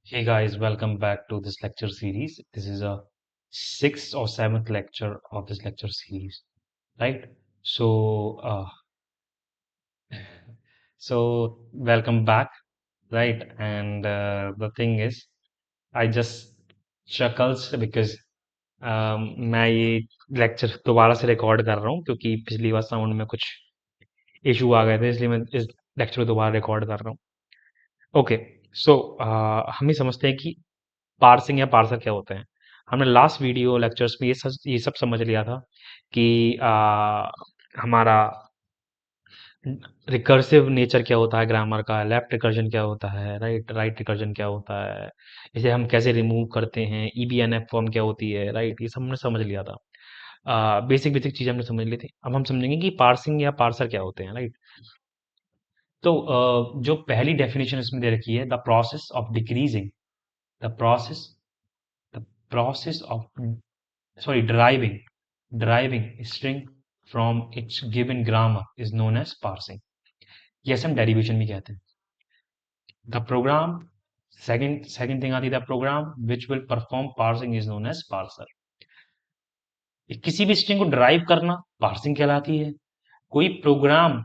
Hey guys, welcome back to this lecture series. This is a sixth or seventh lecture of this lecture series, right? So, uh, so welcome back, right? And the thing is, I just chuckles because मैं ये lecture दोबारा से record कर रहा हूँ क्योंकि पिछली बार sound में कुछ इशू आ गए थे इसलिए मैं इस लेक्चर को दोबारा रिकॉर्ड कर रहा हूँ। ओके, सो हम ही समझते हैं कि पार्सिंग या पार्सर क्या होते हैं। हमने लास्ट वीडियो लेक्चर्स में ये सब समझ लिया था कि हमारा रिकर्सिव नेचर क्या होता है ग्रामर का, लेफ्ट रिकर्जन क्या होता है, राइट राइट रिकर्जन क्या होता है, इसे हम कैसे रिमूव करते हैं, ईबीएनएफ फॉर्म क्या होती है, राइट, ये सब हमने समझ लिया था। बेसिक बेसिक चीज़ें हमने समझ ली थी। अब हम समझेंगे कि पार्सिंग या पार्सर क्या होते हैं, राइट। तो जो पहली डेफिनेशन इसमें दे रखी है, the process the process of sorry deriving string from its given grammar is known as parsing. yes हम derivation भी कहते हैं। the program second thing आती है, the program which will perform parsing is known as parser. किसी भी string को drive करना पार्सिंग कहलाती है। कोई प्रोग्राम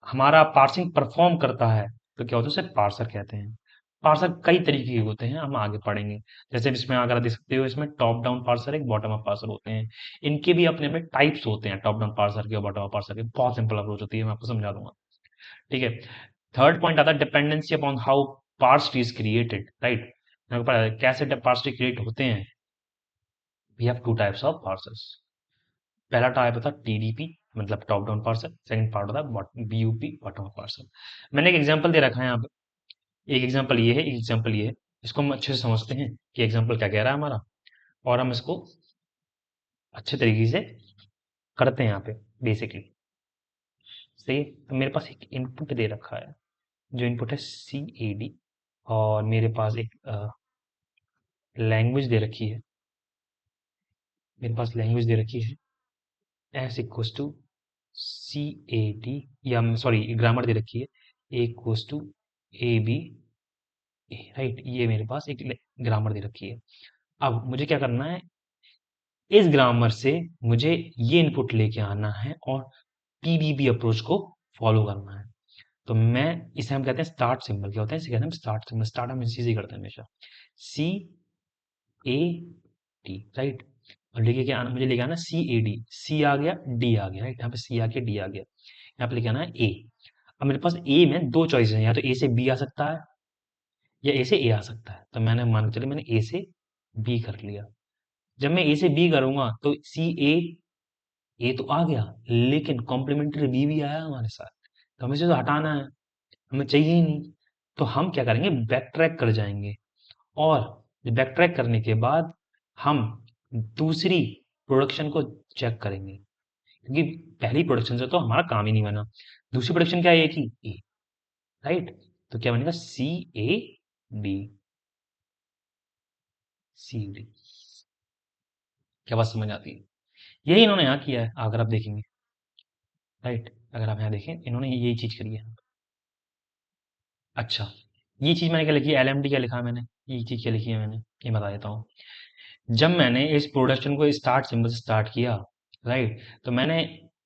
हमारा पार्सिंग परफॉर्म करता है तो क्या होता है, उसे पार्सर कहते हैं। पार्सर कई तरीके के होते हैं, हम आगे पढ़ेंगे। जैसे इसमें अगर आप देख सकते हो, इसमें टॉप डाउन पार्सर एक बॉटम अप पार्सर होते हैं। इनके भी अपने अपने टाइप्स होते हैं, टॉप डाउन पार्सर के और बॉटम अप पार्सर के। बहुत सिंपल अप्रोच होती है, मैं आपको समझा दूंगा। ठीक है। थर्ड पॉइंट आता है dependency upon how parse tree is created, right. कैसे पार्स ट्री क्रिएट होते हैं। We have two types of parsers. पहला टाइप होता है टीडीपी, मतलब top down parser. Second part होता है बीयूपी, बॉटम अप पार्सर। मैंने एक एग्जांपल दे रखा है यहाँ पे। एक एग्जांपल ये है, एक एग्जांपल ये है। इसको हम अच्छे से समझते हैं कि एग्जांपल क्या कह रहा है हमारा, और हम इसको अच्छे तरीके से करते हैं यहाँ पे बेसिकली। सही है। तो मेरे पास एक इनपुट दे रखा है, जो इनपुट है सी ए डी, और मेरे पास एक लैंग्वेज दे रखी है। मेरे पास लैंग्वेज दे रखी है S equals to C A D, या सॉरी ग्रामर दे रखी है A equals to A B, right. ये मेरे पास एक ग्रामर दे रखी है। अब मुझे क्या करना है, इस ग्रामर से मुझे ये इनपुट लेके आना है और पीबीबी अप्रोच को फॉलो करना है। तो मैं इसे हम कहते हैं स्टार्ट सिंबल। क्या होता है, इसे कहते हैं स्टार्ट सिंबल। स्टार्ट हम इसी से करते हैं हमेशा, सी ए डी, राइट। और लेके क्या आना, मुझे लेके आना सी ए डी, सी आ गया, डी आ गया, राइट। यहाँ पे सी आ गया, डी आ गया, यहाँ पे लेके आना है ए। अब मेरे पास ए में दो चॉइस है, या तो ए से बी आ सकता है या ए से ए आ सकता है। तो मैंने मान के चलिए मैंने ए से बी कर लिया। जब मैं ए से बी करूंगा तो सी ए तो आ गया, लेकिन कॉम्प्लीमेंट्री बी भी आया हमारे साथ। तो हमें इसे तो हटाना है, हमें चाहिए ही नहीं। तो हम क्या करेंगे, बैक ट्रैक कर जाएंगे, और बैक ट्रैक करने के बाद हम दूसरी प्रोडक्शन को चेक करेंगे, क्योंकि पहली प्रोडक्शन से तो हमारा काम ही नहीं बना। दूसरी प्रोडक्शन क्या है कि ए, राइट। तो क्या बनेगा, सी ए डी, सी डी। क्या बात समझ आती है। यही इन्होंने यहाँ किया है, अगर आप देखेंगे, राइट। अगर आप यहाँ देखें, इन्होंने यही चीज करी है। अच्छा, ये चीज मैंने क्या लिखी है, एलएमडी क्या लिखा है मैंने, ये चीज क्या लिखी है मैंने, ये बता देता हूँ। जब मैंने इस प्रोडक्शन को स्टार्ट सिंबल से स्टार्ट किया, राइट, तो मैंने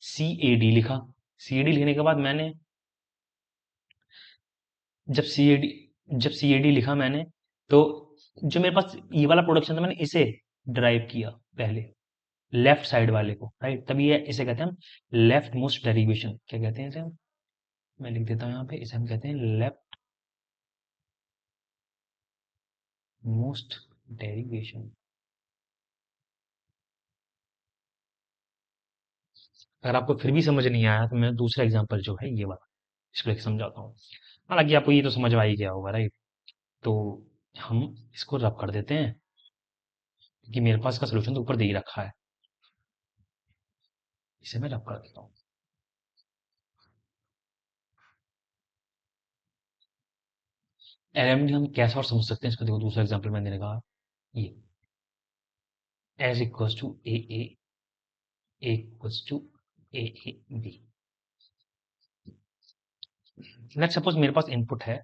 सी ए डी लिखा। सी ए डी लिखने के बाद मैंने, जब सी ए डी जब सी ए डी लिखा मैंने, तो जो मेरे पास ये वाला प्रोडक्शन था, मैंने इसे ड्राइव किया पहले, लेफ्ट साइड वाले को, राइट। तभी ये इसे कहते हैं हम लेफ्ट मोस्ट डेरिवेशन। क्या कहते हैं इसे हम, मैं लिख देता हूँ यहाँ पे, इसे हम कहते हैं लेफ्ट मोस्ट डेरिवेशन। अगर आपको फिर भी समझ नहीं आया तो मैं दूसरा एग्जांपल जो है ये वाला इसको लेके समझाता हूँ। हालांकि आपको ये तो समझ आ ही गया होगा, राइट। तो हम इसको रब कर देते हैं, क्योंकि मेरे पास का सोल्यूशन तो ऊपर दे ही रखा है। इसे मैं रब कर देता हूँ। एलएमडी हम कैसे और समझ सकते हैं इसको, देखो दूसरा एग्जांपल मैंने कहा, ये S equals to A equals to A B. Let's suppose मेरे पास इनपुट है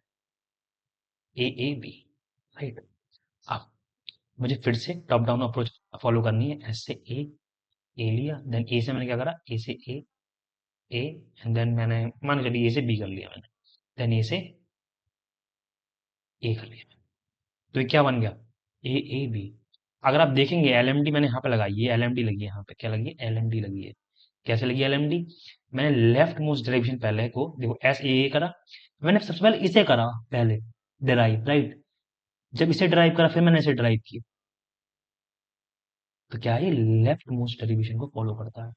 ए बी, राइट। अब मुझे फिर से टॉप डाउन अप्रोच फॉलो करनी है। एस से ए लिया, देन ए से मैंने क्या करा, ए से ए एंड देन मैंने मान के चलिए ए से बी कर लिया मैंने, देन ए से ए कर लिया। तो ये क्या बन गया, ए ए बी। अगर आप देखेंगे एलएमडी मैंने यहाँ पे लगाई, ये एलएमडी लगी है यहाँ पे, क्या लगी है, एलएमडी लगी है। कैसे लगी एलएमडी, मैंने लेफ्ट मोस्ट डायरेक्शन पहले को देखो एस ए करा, मैंने सबसे पहले इसे करा पहले ड्राइव, राइट। जब इसे ड्राइव करा फिर मैंने इसे ड्राइव किया, तो क्या है, ये लेफ्ट मोस्ट डेरिवेशन को फॉलो करता है,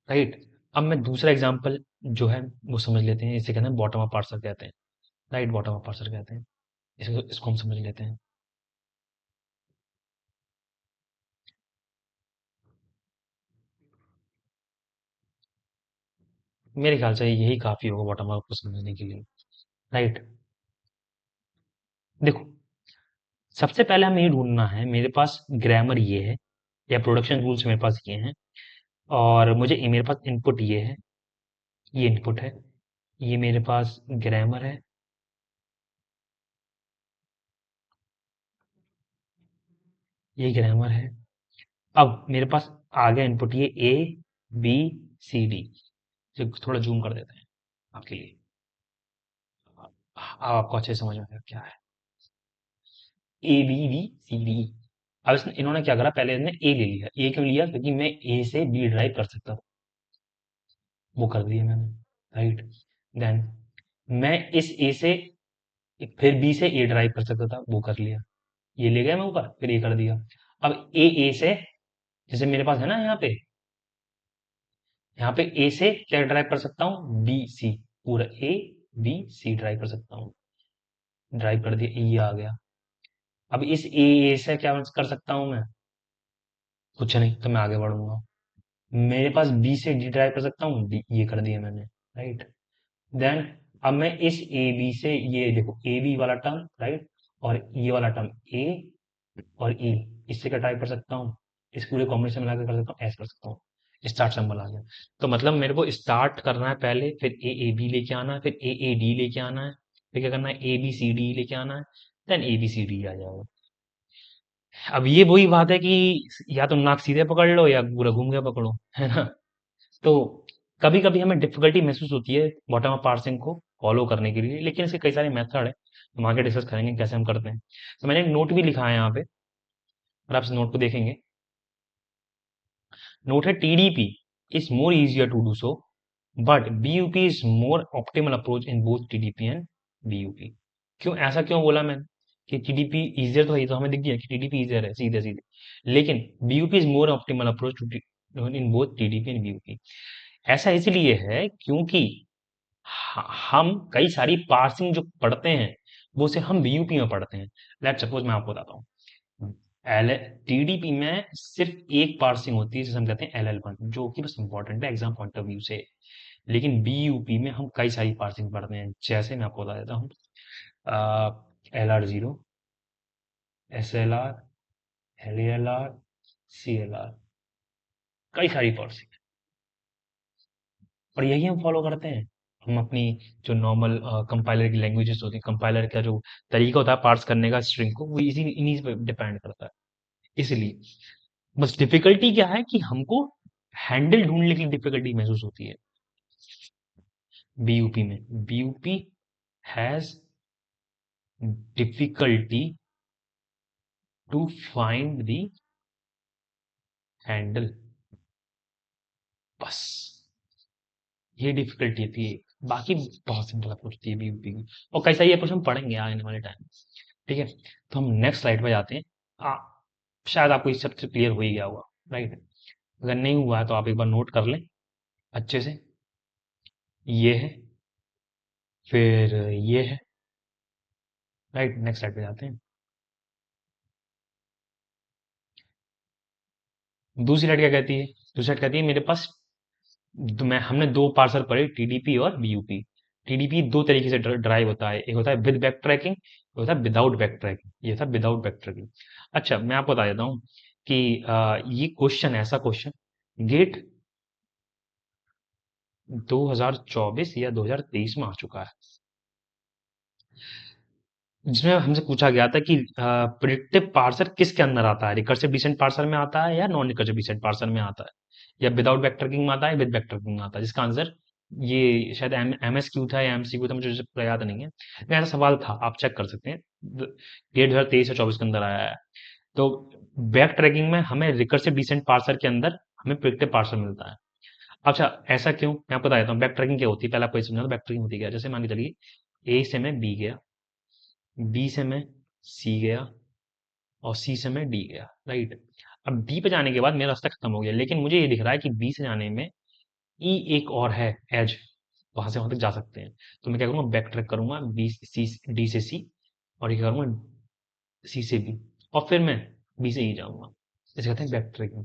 राइट। अब मैं दूसरा एग्जांपल जो है वो समझ लेते हैं, इसे कहते हैं बॉटम अप पार्सर कहते हैं, राइट, बॉटम अप पार्सर कहते हैं। इसको हम समझ लेते हैं। मेरे ख्याल से यही काफी होगा बॉटम अप को समझने के लिए, राइट। देखो, सबसे पहले हमें ये ढूंढना है, मेरे पास ग्रामर ये है या प्रोडक्शन रूल्स मेरे पास ये हैं, और मेरे पास इनपुट ये है, ये इनपुट है, ये मेरे पास ग्रामर है, ये ग्रामर है। अब मेरे पास आ गया इनपुट ये ए बी सी डी। जो थोड़ा जूम कर देते हैं आपके लिए, अब आपको अच्छे से समझ में आएगा क्या है A B B C D. अब इन्होंने क्या करा, पहले इन्होंने ए ले लिया। ए क्यों लिया, क्योंकि मैं ए से बी ड्राइव कर सकता हूँ, वो कर दिया मैंने, राइट। देन मैं इस ए से फिर बी से ए ड्राइव कर सकता था, वो कर लिया। ये ले गया मैं ऊपर, फिर ए कर दिया। अब ए से, जैसे मेरे पास है ना यहाँ पे ए से क्या ड्राइव कर सकता हूँ, बी सी, पूरा ए बी सी ड्राइव कर सकता हूँ, ड्राइव कर दिया, ये आ गया। अब इस ए से क्या कर सकता हूँ मैं, कुछ नहीं, तो मैं आगे बढ़ूंगा। मेरे पास बी से डी ड्राइव कर सकता हूँ, ये कर दिया मैंने, राइट। देन अब मैं इस ए बी से, ये देखो ए बी वाला टर्म, राइट, और ये वाला टर्म ए और ई, इससे क्या टाइप कर सकता हूँ, इस पूरे कॉम्बिनेशन मिला के कर सकता हूँ, एस कर सकता हूँ। स्टार्ट सिंबल आ गया। तो मतलब मेरे को स्टार्ट करना है पहले, फिर ए बी लेके आना है, फिर ए डी लेके आना है, फिर क्या करना है, ए बी सी डी लेके आना है, then A B C D आ जाएगा। अब ये वही बात है कि या तो नाक सीधे पकड़ लो या पूरा घूम के पकड़ो, है ना। तो कभी कभी हमें डिफिकल्टी महसूस होती है बॉटम अप पार्सिंग को फॉलो करने के लिए, लेकिन इसके कई सारे मेथड है, हम आगे डिस्कस करेंगे कैसे हम करते हैं। तो मैंने एक नोट भी लिखा है यहाँ पे, और आप इस नोट को देखेंगे, नोट है TDP is more easier to do so, but BUP is more optimal approach in both TDP and BUP. क्यों, ऐसा क्यों बोला मैंने कि टीडीपी इजियर, तो है, ये तो हमें दिख गया कि टीडीपी इजियर है सीधे सीधे, लेकिन BUP is more optimal approach to in both TDP and BUP. ऐसा इसलिए है क्योंकि हम कई सारी पार्सिंग जो पढ़ते हैं वो से हम बीयूपी में पढ़ते हैं। लेट सपोज मैं आपको बताता हूँ, एल टीडीपी में सिर्फ एक पार्सिंग होती है जिसे हम कहते हैं LL1, जो कि बस इंपॉर्टेंट है एग्जाम पॉइंट ऑफ व्यू से। लेकिन बीयूपी में हम कई सारी पार्सिंग पढ़ते हैं, जैसे मैं आपको बता देता हूँ, LR0, SLR, LALR, CLR, कई सारी पार्सिंग, और यही हम फॉलो करते हैं। हम अपनी जो नॉर्मल कंपाइलर की लैंग्वेजेस होती है, कंपाइलर का जो तरीका होता है पार्स करने का स्ट्रिंग को, वो इसी इन्हीं पे डिपेंड करता है। इसलिए बस डिफिकल्टी क्या है कि हमको हैंडल ढूंढने की डिफिकल्टी महसूस होती है बीयूपी में। BUP has difficulty to find the handle, बस ये डिफिकल्टी थी एक। बाकी बहुत सिंपल अप्रोच थी बीयूपी की, और कैसा ये अप्रोच हम पढ़ेंगे आने वाले टाइम। ठीक है, तो हम नेक्स्ट स्लाइड पे जाते हैं। आ, शायद आपको इस सबसे क्लियर हो ही गया होगा, राइट। अगर नहीं हुआ है तो आप एक बार नोट कर लें अच्छे से। ये है, फिर ये है, राइट। नेक्स्ट स्लाइड पे जाते हैं। दूसरी साइड क्या कहती है, दूसरी साइड कहती है मेरे पास हमने दो पार्सर पढ़े, टीडीपी और बीयूपी। टीडीपी दो तरीके से ड्राइव होता है, एक होता है विद बैक ट्रैकिंग, एक होता है विदाउट बैक ट्रैकिंग। ये था विदाउट बैक ट्रैकिंग। अच्छा, मैं आपको बता देता हूँ कि ये क्वेश्चन, ऐसा क्वेश्चन गेट 2024 या 2023 में आ चुका है, जिसमें हमसे पूछा गया था कि प्रिडिक्टिव पार्सर किसके अंदर आता है, रिकर्सिव डिसेंट पार्सर में आता है या नॉन रिकर्सिव डिसेंट पार्सर में आता है, या विदाउट वेक्टर में आता है, विद वेक्टर में आता है, जिसका आंसर ये शायद एमएसक्यू था या एमसीक्यू था, मुझे याद नहीं है, लेकिन ऐसा सवाल था, आप चेक कर सकते हैं, डेट 2023 या 24 के अंदर आया है। तो बैक ट्रैकिंग में हमें रिकर्सिव डिसेंट पार्सर के अंदर हमें प्रिडिक्टिव पार्सर मिलता है। अच्छा, ऐसा क्यों, मैं आपको बता देता हूँ बैक ट्रैकिंग क्या होती है, पहले आपको ये समझना बैक ट्रैकिंग होती क्या है। जैसे मान के चलिए, ए से मैं बी गया, बी से मैं सी गया, और सी से मैं डी गया, राइट। अब डी पे जाने के बाद मेरा रास्ता खत्म हो गया, लेकिन मुझे ये दिख रहा है कि बी से जाने में ई एक और है एज, वहां से वहां तक जा सकते हैं। तो मैं क्या करूंगा, बैक ट्रैक करूंगा बी सी, डी से सी, और ये करूंगा सी से बी, और फिर मैं बी से ई जाऊंगा। इसे कहते हैं बैक ट्रैकिंग।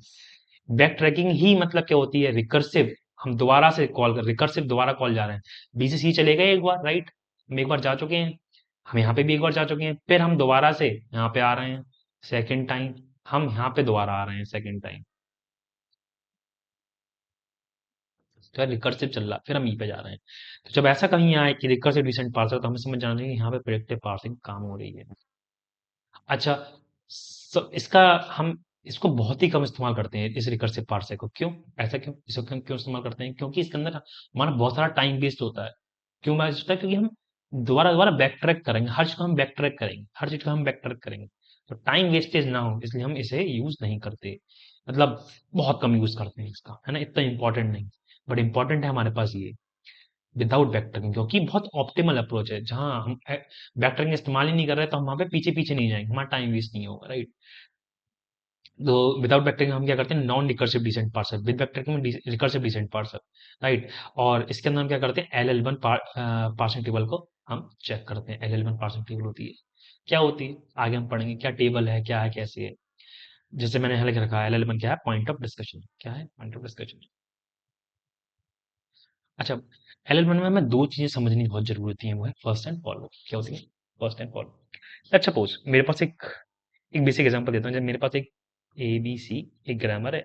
बैक ट्रैकिंग ही मतलब क्या होती है, रिकर्सिव, हम दोबारा से कॉल कर, रिकर्सिव दोबारा कॉल जा रहे हैं, बी से सी चले गए एक बार, राइट, हम एक बार जा चुके हैं, हम यहाँ पे भी एक बार जा चुके हैं, फिर हम दोबारा से यहाँ पे आ रहे हैं सेकेंड टाइम, हम यहाँ पे दोबारा आ रहे हैं सेकेंड टाइम, तो रिकर्सिव चल रहा है, फिर हम ई पे जा रहे हैं। तो जब ऐसा कहीं आए कि रिकर्सिव डिसेंट पार्सर, तो हमें समझ जाना चाहिए कि यहाँ पे प्रेडिक्टिव पार्सिंग काम हो रही है। अच्छा, इसका हम इसको बहुत ही कम इस्तेमाल करते हैं इस रिकर्सिव पार्सर को, क्यों, ऐसा क्यों, इसको हम क्यों इस्तेमाल करते हैं, क्योंकि इसके अंदर हमारा बहुत सारा टाइम वेस्ट होता है। क्यों वेस्ट होता है, क्योंकि हम दोबारा दोबारा बैक ट्रैक करेंगे, हर चीज को हम बैक ट्रैक करेंगे, हर चीज को हम बैक ट्रैक करेंगे, तो टाइम वेस्टेज ना हो इसलिए हम इसे यूज नहीं करते, मतलब बहुत कम यूज करते हैं इसका, है ना, इतना इंपॉर्टेंट नहीं, बट इंपॉर्टेंट है हमारे पास ये विदाउट वेक्टरिंग, क्योंकि बहुत ऑप्टिमल अप्रोच है, जहां हम वेक्टरिंग इस्तेमाल ही नहीं कर रहे तो हम वहां पे पीछे पीछे नहीं जाएंगे, हमारा टाइम वेस्ट नहीं होगा, राइट। तो विदाउट वेक्टरिंग हम क्या करते हैं, non recursive descent parser, with backtracking में रिकर्सिव डिसेंट पार्सर, राइट। और इसके अंदर हम क्या करते हैं, LL1 पार्सिंग टेबल को हम चेक करते हैं, LL1 पार्सिंग टेबल होती है, क्या होती है, आगे हम पढ़ेंगे क्या टेबल है, क्या है, कैसे है। जैसे मैंने यहाँ लिख रखा है, LL1 क्या है, पॉइंट ऑफ डिस्कशन, क्या है, पॉइंट ऑफ डिस्कशन। अच्छा, LL1 में हमें दो चीजें समझनी बहुत जरूरी होती हैं, वो है फर्स्ट एंड फॉलो, क्या होती है, first and follow. Let's suppose मेरे पास एक बेसिक एग्जांपल देता हूँ, जब मेरे पास एक ABC एक ग्रामर है,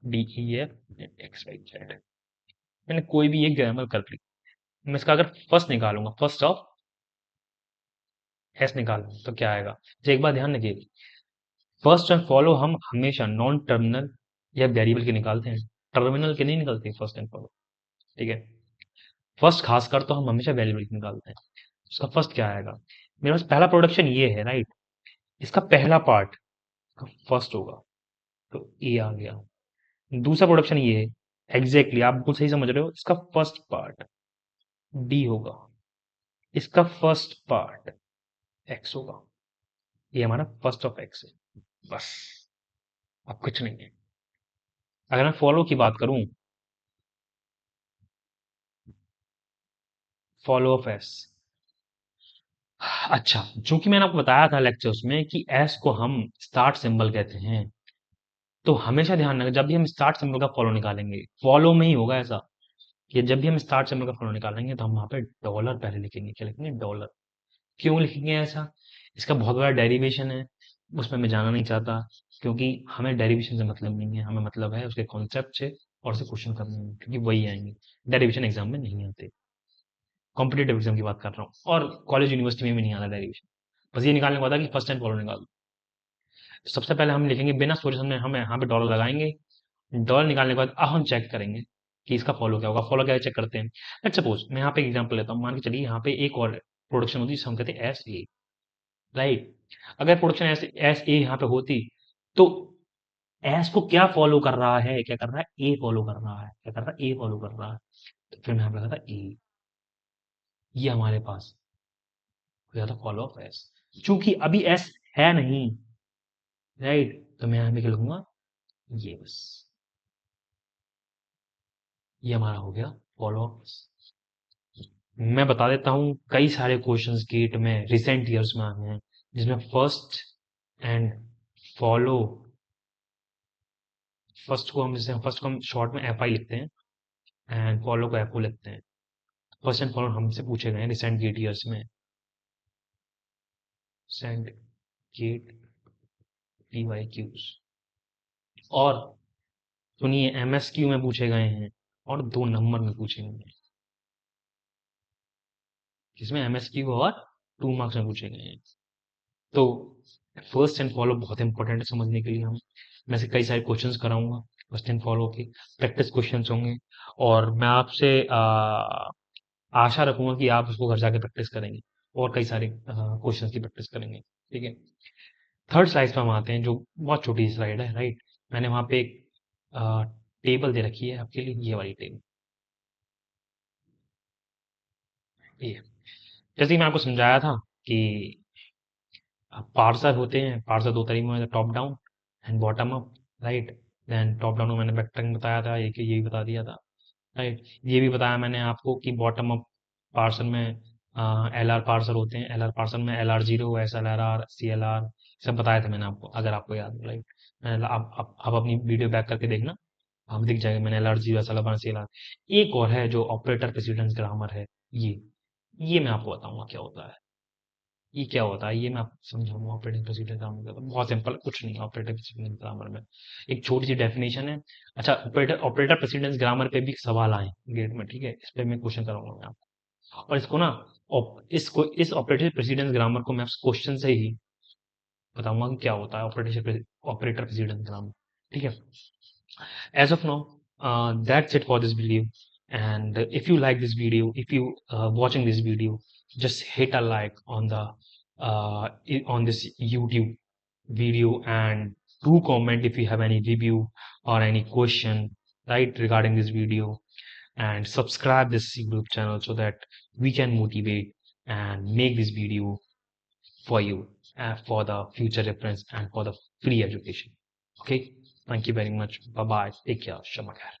DEF XYZ, मैंने कोई भी एक ग्रामर कर ली, मैं इसका अगर फर्स्ट निकालूंगा, फर्स्ट ऑफ एस निकालूंगा, तो क्या आएगा। तो एक बात ध्यान रखिए, फर्स्ट एंड फॉलो हम हमेशा नॉन टर्मिनल या वेरिएबल के निकालते हैं, टर्मिनल के नहीं निकलते फर्स्ट एंड फॉलो, ठीक है। फर्स्ट खासकर तो हम हमेशा वेरिएबल के निकालते हैं। उसका फर्स्ट क्या आएगा, मेरे पास पहला प्रोडक्शन ये है, राइट, इसका पहला पार्ट फर्स्ट होगा, तो ए आ गया। दूसरा प्रोडक्शन ये है, एग्जैक्टली आप बिल्कुल सही समझ रहे हो, इसका फर्स्ट पार्ट डी होगा, इसका फर्स्ट पार्ट एक्स होगा, ये हमारा फर्स्ट ऑफ एक्स है, बस, अब कुछ नहीं है। अगर मैं फॉलो की बात करूं, फॉलो ऑफ एस, अच्छा, चूंकि मैंने आपको बताया था लेक्चर्स में कि एस को हम स्टार्ट सिंबल कहते हैं, तो हमेशा ध्यान रखना, जब भी हम स्टार्ट सिंबल का फॉलो निकालेंगे, फॉलो में ही होगा ऐसा कि जब भी हम स्टार्ट सिंबल का फॉलो निकालेंगे तो हम वहां पे डॉलर पहले लिखेंगे, क्या लिखेंगे, डॉलर। क्यों लिखेंगे ऐसा, इसका बहुत बड़ा डेरिवेशन है, उसमें मैं जाना नहीं चाहता, क्योंकि हमें डेरिवेशन से मतलब नहीं है, हमें मतलब है उसके कॉन्सेप्ट से और से क्वेश्चन करने में, क्योंकि वही आएंगे, डेरिवेशन एग्जाम में नहीं आते, कॉम्पिटेटिव एग्जाम की बात कर रहा हूँ, और कॉलेज यूनिवर्सिटी में भी नहीं आता डेरिवेशन, बस ये निकालने को आता कि फर्स्ट एंड फॉलो निकाल। तो सबसे पहले हम लिखेंगे बिना सोचे समझे, हम यहाँ पे डॉलर लगाएंगे, डॉलर निकालने के बाद अब हम चेक करेंगे कि इसका फॉलो क्या होगा, फॉलो क्या चेक करते हैं। लेट्स सपोज मैं यहाँ पे एग्जांपल लेता हूँ, मान के चलिए यहाँ पे एक और प्रोडक्शन होती है जिसे हम कहते हैं SA, राइट। अगर प्रोडक्शन SA यहाँ पे होती, तो एस को क्या फॉलो कर रहा है, क्या कर रहा है, ए फॉलो कर रहा है, क्या कर रहा है, ए फॉलो कर रहा है, तो फिर मैं यहाँ पे लगा था ए, ये हमारे पास हो जाता फॉलो ऑफ एस, चूंकि अभी एस है नहीं, राइट, तो मैं यहाँ पे क्या लिखूंगा, ये बस, ये हमारा हो गया फॉलो ऑफ एस। मैं बता देता हूँ, कई सारे क्वेश्चंस गेट में रिसेंट ईयर्स में आए हैं, जिसमें फर्स्ट एंड फॉलो, फर्स्ट को हम शॉर्ट में FI लिखते हैं, एंड फॉलो को FO लिखते हैं। फर्स्ट एंड फॉलो हमसे पूछे गए हैं रिसेंट गेट ईयर्स में, सेंट गेट PYQs, और सुनिए MSQ में पूछे गए हैं, और 2 नंबर में पूछे गए हैं, जिसमें MSQ और 2 मार्क्स में पूछे गए हैं। तो फर्स्ट एंड फॉलो बहुत इंपॉर्टेंट है समझने के लिए। हम मैं से कई सारे क्वेश्चंस कराऊंगा फर्स्ट एंड फॉलो के, प्रैक्टिस क्वेश्चंस होंगे, और मैं आपसे आशा रखूंगा कि आप उसको घर जाके प्रैक्टिस करेंगे और कई सारे क्वेश्चंस की प्रैक्टिस करेंगे। ठीक है, थर्ड स्लाइड पे हम आते हैं, जो बहुत छोटी स्लाइड है, राइट। मैंने वहां पे एक टेबल दे रखी है आपके लिए, ये वाली टेबल, ये जैसे कि मैं आपको समझाया था कि पार्सर होते हैं, पार्सर दो तरीके में, top down and bottom up, right. Then top down में मैंने वेक्टरिंग बताया था, एक ये भी बता दिया था, राइट। ये भी बताया मैंने आपको कि बॉटम अप पार्सर में एल आर पार्सर होते हैं, एल आर पार्सर में L R zero, S L R, C L R, सब बताया था मैंने आपको, अगर आपको याद हो, राइट। आप अपनी वीडियो बैक करके देखना, आप दिख जाएगा मैंने L R zero, S L R, C L R. एक और है जो ऑपरेटर प्रेसिडेंस ग्रामर है, ये मैं आपको बताऊंगा क्या होता है। ये क्या होता है ये मैं आपको समझाऊंगा। ऑपरेटिंग प्रोसीजर ग्रामर का बहुत सिंपल, कुछ नहीं ऑपरेटिंग प्रोसीजर ग्रामर में, एक छोटी सी डेफिनेशन है। अच्छा, ऑपरेटर ऑपरेटर प्रेसिडेंस ग्रामर पे भी सवाल आए गेट में, ठीक है, इस पे मैं क्वेश्चन कराऊंगा मैं आपको, और इसको ना इसको इस ऑपरेटर प्रेसिडेंस ग्रामर को मैं क्वेश्चन से ही बताऊंगा कि क्या होता है ऑपरेटर ऑपरेटर प्रेसिडेंस ग्रामर। ठीक है, as of now, that's it for this video. And if you like this video, if you watching this video, just hit a like on the on this YouTube video, and do comment if you have any review or any question, right, regarding this video. And subscribe this group channel so that we can motivate and make this video for you, for the future reference and for the free education. Okay, thank you very much. Bye bye, take care, Shamakar.